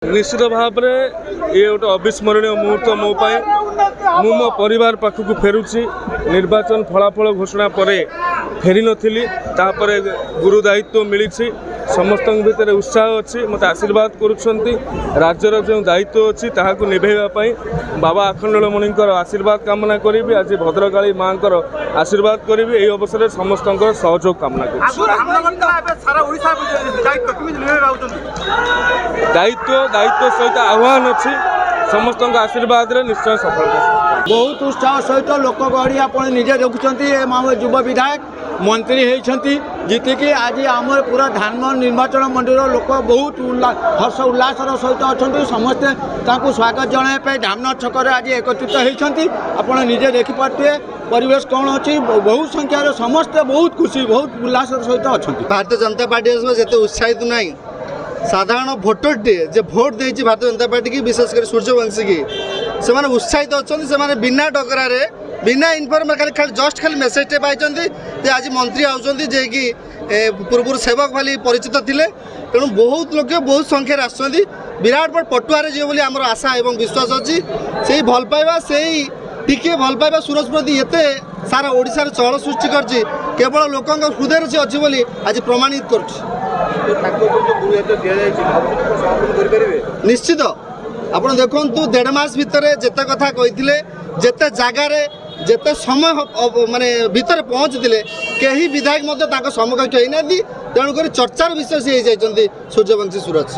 निश्चित भाव में ये गोटे अविस्मरणीय मुहूर्त मो मो परिवार पाखक फेरुची निर्वाचन फलाफल घोषणा पर फेरी नी तापर गुरु दायित्व मिली समस्त भितर उत्साह अच्छी मत आशीर्वाद करुँच राज्यर जो दायित्व अच्छी ताकू निभेवाई बाबा आखंडमणि आशीर्वाद कामना करी आज भद्रकाली माँ आशीर्वाद करी यही अवसर समस्त सहयोग कामना दायित्व सहित आह्वान अच्छी समस्त आशीर्वाद निश्चय सफलता बहुत उत्साह सहित लोक गहड़ी आप निजे देखुं युव विधायक मंत्री होती जीतिकी आज आम पूरा धानमन निर्वाचन मंडल लोक बहुत हर्ष उल्लास सहित अच्छा समस्ते स्वागत जनाया धामनर छक आज एकत्रित होती आप निजे देखिपे परिवेश कौन अच्छी बहुत संख्यार समस्ते बहुत खुशी बहुत उल्लास सहित अच्छा भारतीय जनता पार्टी जिते उत्साहित ना साधारण भोटर टे जे भोट देती भारतीय जनता पार्टी की विशेषकर सूर्यवंशी की से उत्साहित अच्छा से बिना डगरारे बिना इनफर्मेशन खाली जस्ट खाली मेसेज पाई आज मंत्री आउंट जे कि पूर्व सेवक भाई परिचित थे तेणु बहुत लोग बहुत संख्यार आसुँच विराट बड़ पटुआरे जी बोली आमर आशा और विश्वास अच्छी से भल पाइबा से टिके भल पाइबा सूरज प्रति एते सारा ओडिशा रे चहल सृष्टि करछि केवल लोकंक हृदय से अच्छी बोली आज प्रमाणित कर निश्चित आपण देखु 1.5 मास भितर जेते कथा कही जेते जगार जेते समय माने भितर पहुँचते कहीं विधायक समकक्ष होना तेणुक चर्चार विषय से जाइए सूर्यवंशी सूरज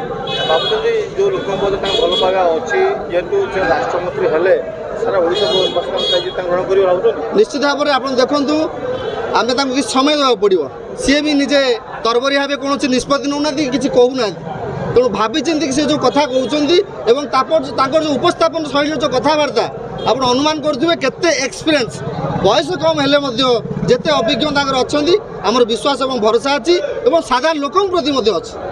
जो लोक भल पाइबा अच्छी जेहेतु राष्ट्रमंत्री हेले सारा निश्चित भाव में आप देखु आम कि समय देवा पड़ो सी भी निजे तरबरी भाव कौन निष्पत्ति नौना कि कहूना तेणु भावी चिंतिक से जो कथा कहते जो उपस्थापन शैली जो कथबार्ता आप अनुमान करुवे केते एक्सपीरियंस बयस कम हेले जिते अभिज्ञता अच्छा आमर विश्वास और भरोसा अच्छी और साधारण लोक प्रति अच्छी।